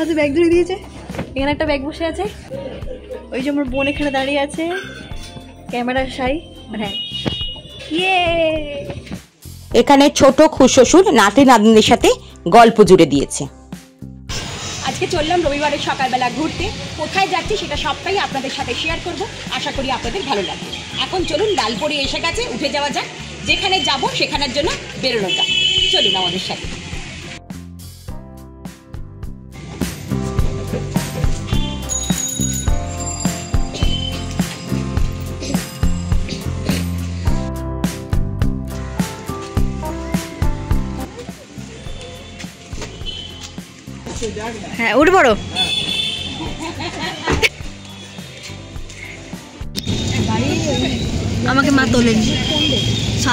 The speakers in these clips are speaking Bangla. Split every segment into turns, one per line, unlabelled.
হাতে ব্যাগ ধরে দিয়েছে। এখানে একটা ব্যাগ বসে আছে, ওই যে আমার বোন এখানে দাঁড়িয়ে আছে, ক্যামেরার সাই। হ্যাঁ, ইয়ে
এখানে ছোট খুশশ্বশুর নাতি নাতনিদের সাথে গল্প জুড়ে দিয়েছে।
আজকে চললাম রবিবারের সকালবেলা ঘুরতে। কোথায় যাচ্ছি সেটা সবটাই আপনাদের সাথে শেয়ার করব, আশা করি আপনাদের ভালো লাগবে। এখন চলুন, লালপরি এসে গেছে, উঠে যাওয়া যাক। যেখানে যাব সেখানের জন্য বেরোনো যাক, চলুন আমাদের সাথে।
হ্যাঁ, উঠে পড়ো। আমাকে মা তোলেনি,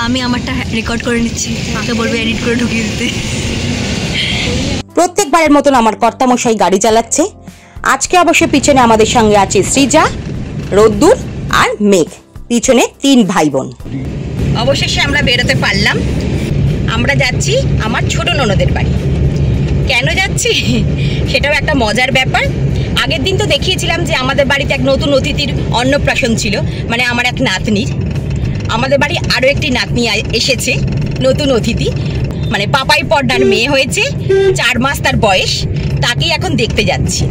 আমি আমারটা রেকর্ড করে নিচ্ছি, মাকে বলবে এডিট করে ঢুকিয়ে দিতে।
প্রত্যেকবারের মতন আমার কর্তামশাই গাড়ি চালাচ্ছে। আজকে অবশ্য পিছনে আমাদের সঙ্গে আছে সৃজা, রোদ্দুর আর মেঘ, পিছনে 3 ভাই বোন।
অবশেষে আমরা বেরোতে পারলাম। আমরা যাচ্ছি আমার ছোট ননদের বাড়ি। কেন যাচ্ছি সেটাও একটা মজার ব্যাপার। আগের দিন তো দেখিয়েছিলাম যে আমাদের বাড়িতে এক নতুন অতিথির অন্নপ্রাশন ছিল, মানে আমার এক নাতনির। আমাদের বাড়ি আরও একটি নাতনি এসেছে, নতুন অতিথি, মানে পাপাই পর্দার মেয়ে হয়েছে, 4 মাস তার বয়স। তাকেই এখন দেখতে যাচ্ছি।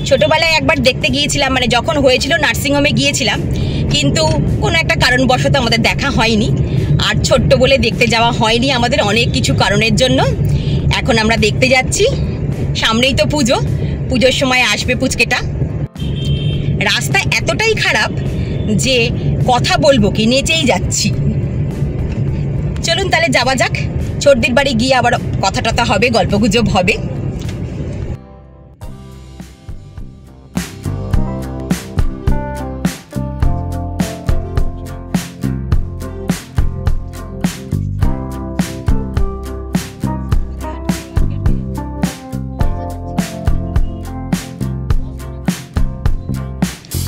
ছোটবেলায় একবার দেখতে গিয়েছিলাম, মানে যখন হয়েছিল নার্সিংহোমে গিয়েছিলাম, কিন্তু কোনো একটা কারণবশত আমাদের দেখা হয়নি। আর ছোট্ট বলে দেখতে যাওয়া হয়নি আমাদের অনেক কিছু কারণের জন্য। এখন আমরা দেখতে যাচ্ছি। সামনেই তো পুজো, পুজোর সময় আসবে পুচকেটা। রাস্তা এতটাই খারাপ যে কথা বলবো কি, নেচেই যাচ্ছি। চলুন তাহলে যাওয়া যাক। ছোটদির বাড়ি গিয়ে আবার কথা টথা হবে, গল্পগুজব হবে।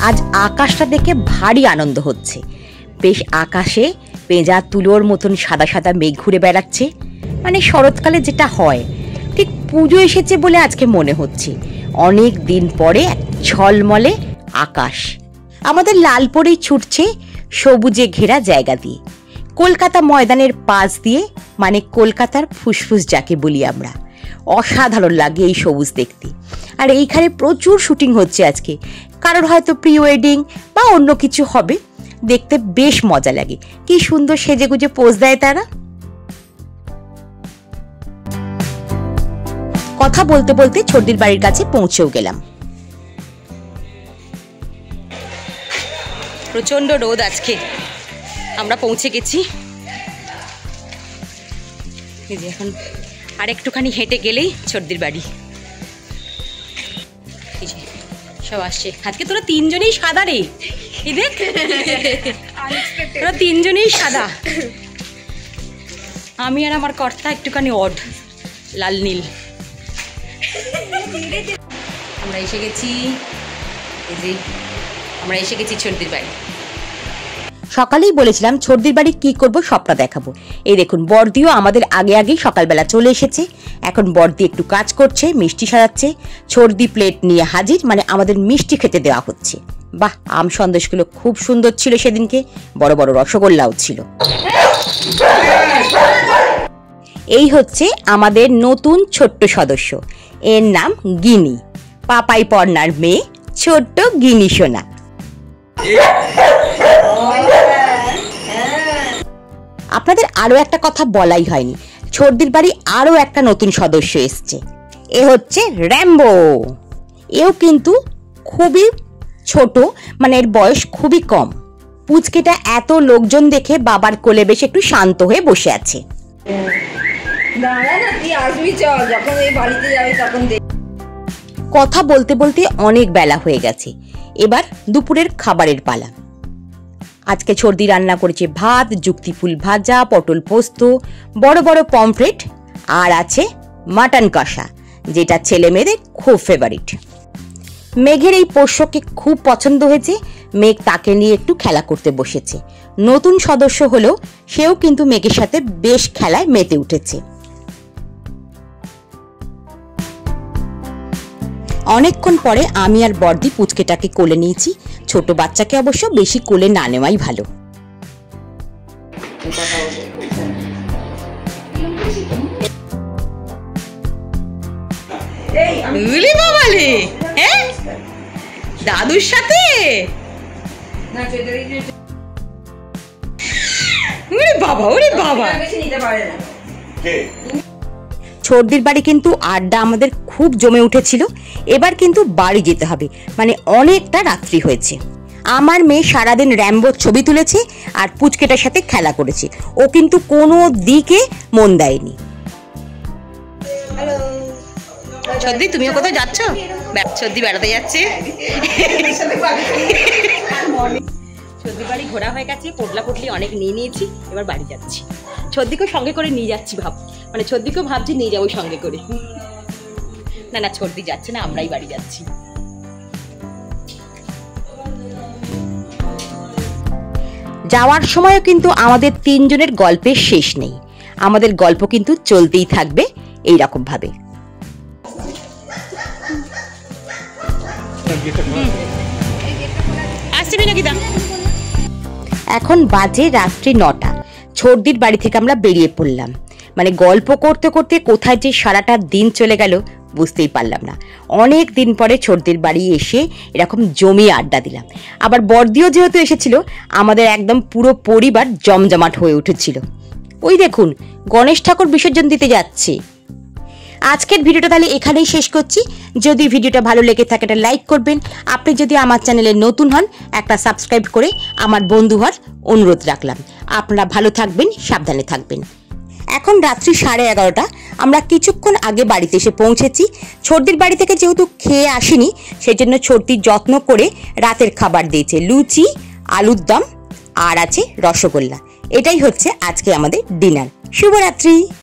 আজ আকাশটা দেখে ভারী আনন্দ হচ্ছে। বেশ আকাশে পেঁজা তুলোর মতন সাদা সাদা মেঘ ঘুরে বেড়াচ্ছে, মানে শরৎকালে যেটা হয়। ঠিক পুজো এসেছে বলে আজকে মনে হচ্ছে। অনেক দিন পরে ঝলমলে আকাশ। আমাদের লালপরি ছুটছে সবুজে ঘেরা জায়গা দিয়ে, কলকাতা ময়দানের পাশ দিয়ে, মানে কলকাতার ফুসফুস যাকে বলি আমরা। অসাধারণ লাগে এই সবুজ দেখতে। আর এইখানে প্রচুর শুটিং হচ্ছে আজকে, কারোর হয়তো প্রি ওয়েডিং বা অন্য কিছু হবে। দেখতে বেশ মজা লাগে, কি সুন্দর সেজেগুজে পোজ দেয় তারা। কথা বলতে বলতে ছোটদির বাড়ির কাছে পৌঁছেও গেলাম।
প্রচন্ড রোদ আজকে। আমরা পৌঁছে গেছি। এখন আর একটুখানি হেঁটে গেলেই ছোটদির বাড়ি। সব আসছে। আজকে তোরা 3 জনেই সাদা রে, এই দেখ, তোরা 3 জনেই সাদা। আমি আর আমার কর্তা একটুখানি অড, লাল নীল। আমরা এসে গেছি, এই যে আমরা এসে গেছি ছোটদির বাড়ি।
সকালেই বলেছিলাম ছোটদির বাড়ি কি করব সবটা দেখাবো। এই দেখুন, বর্দিও আমাদের আগে আগেই সকালবেলা চলে এসেছে। এখন বর্দি একটু কাজ করছে, মিষ্টি সাজাচ্ছে। ছোটদি প্লেট নিয়ে হাজির, মানে আমাদের মিষ্টি খেতে দেওয়া হচ্ছে। বাহ, আম সন্দেশগুলো খুব সুন্দর ছিল সেদিনকে, বড় বড় রসগোল্লাও ছিল। এই হচ্ছে আমাদের নতুন ছোট্ট সদস্য, এর নাম গিনি, পাপাই পর্নার মেয়ে, ছোট্ট গিনি সোনা। আপনাদের আরো একটা কথা বলাই হয়নি, ছোটদির বাড়ি আরো একটা নতুন সদস্য এসছে। এ হচ্ছে র্যাম্বো। এও কিন্তু খুবই ছোট, মানে এর বয়স খুবই কম। পুচকেটা এত লোকজন দেখে বাবার কোলে বেশ একটু শান্ত হয়ে বসে আছে। কথা বলতে বলতে অনেক বেলা হয়ে গেছে, এবার দুপুরের খাবারের পালা। আজকে ছোটদি রান্না করেছে ভাত, যুক্তি ফুল ভাজা, পটল পোস্ত, বড় বড় পমফ্রেট, আর আছে মাটন কষা, যেটা ছেলে মেয়েদের খুব ফেভারিট। মেঘের এই পোষ্যকে খুব পছন্দ হয়েছে। মেঘ তাকে নিয়ে একটু খেলা করতে বসেছে। নতুন সদস্য হলেও সেও কিন্তু মেঘের সাথে বেশ খেলায় মেতে উঠেছে। অনেকক্ষণ পরে আমি আর বর্দি পুচকেটাকে কোলে নিয়েছি। ছোট বাচ্চাকে অবশ্য বেশি কোলে না নেওয়াই ভালো।
দাদুর সাথে বাবা, ওরে বাবা।
ছোটদির বাড়ি কিন্তু আড্ডা আমাদের খুব জমে উঠেছিল। এবার কিন্তু বাড়ি যেতে হবে, মানে অনেকটা রাত্রি হয়েছে। আমার মেয়ে সারাদিন র্যাম্বো ছবি তুলেছে আর পুচকেটার সাথে খেলা করেছে। ও কিন্তু কোনো দিকে মন দেয়নি।
সর্দি, তুমিও কোথাও যাচ্ছ? সর্দি বেড়াতে যাচ্ছে। সর্দি বাড়ি ঘোরা হয়ে গেছে, পোটলা পোটলি অনেক নিয়ে নিয়েছি, এবার বাড়ি যাচ্ছি। সর্দিকেও সঙ্গে করে নিয়ে যাচ্ছি, মানে সর্দিকেও ভাবছি নিয়ে যাবো সঙ্গে করে। না না, সর্দি যাচ্ছে না, আমরাই বাড়ি যাচ্ছি।
যাওয়ার সময়ও কিন্তু আমাদের তিনজনের গল্পের শেষ নেই। আমাদের গল্প কিন্তু চলতেই থাকবে এইরকম ভাবে। এখন বাজে রাত্রি 9টা। ছোটদির বাড়ি থেকে আমরা বেরিয়ে পড়লাম। মানে গল্প করতে করতে কোথায় যে সারাটা দিন চলে গেল বুঝতেই পারলাম না। অনেক দিন পরে ছোটদির বাড়ি এসে এরকম জমিয়ে আড্ডা দিলাম। আবার বর্দিও যেহেতু এসেছিল, আমাদের একদম পুরো পরিবার জমজমাট হয়ে উঠেছিল। ওই দেখুন, গণেশ ঠাকুর বিসর্জন দিতে যাচ্ছে। আজকের ভিডিওটা তাহলে এখানেই শেষ করছি। যদি ভিডিওটা ভালো লেগে থাকে একটা লাইক করবেন। আপনি যদি আমার চ্যানেলে নতুন হন, একটা সাবস্ক্রাইব করে আমার বন্ধু হওয়ার অনুরোধ রাখলাম। আপনারা ভালো থাকবেন, সাবধানে থাকবেন। এখন রাত্রি 11:30। আমরা কিছুক্ষণ আগে বাড়িতে এসে পৌঁছেছি। ছোটদির বাড়ি থেকে যেহেতু খেয়ে আসিনি, সেই জন্য ছোটদির যত্ন করে রাতের খাবার দিয়েছে লুচি, আলুর দম আর আছে রসগোল্লা। এটাই হচ্ছে আজকে আমাদের ডিনার। শুভরাত্রি।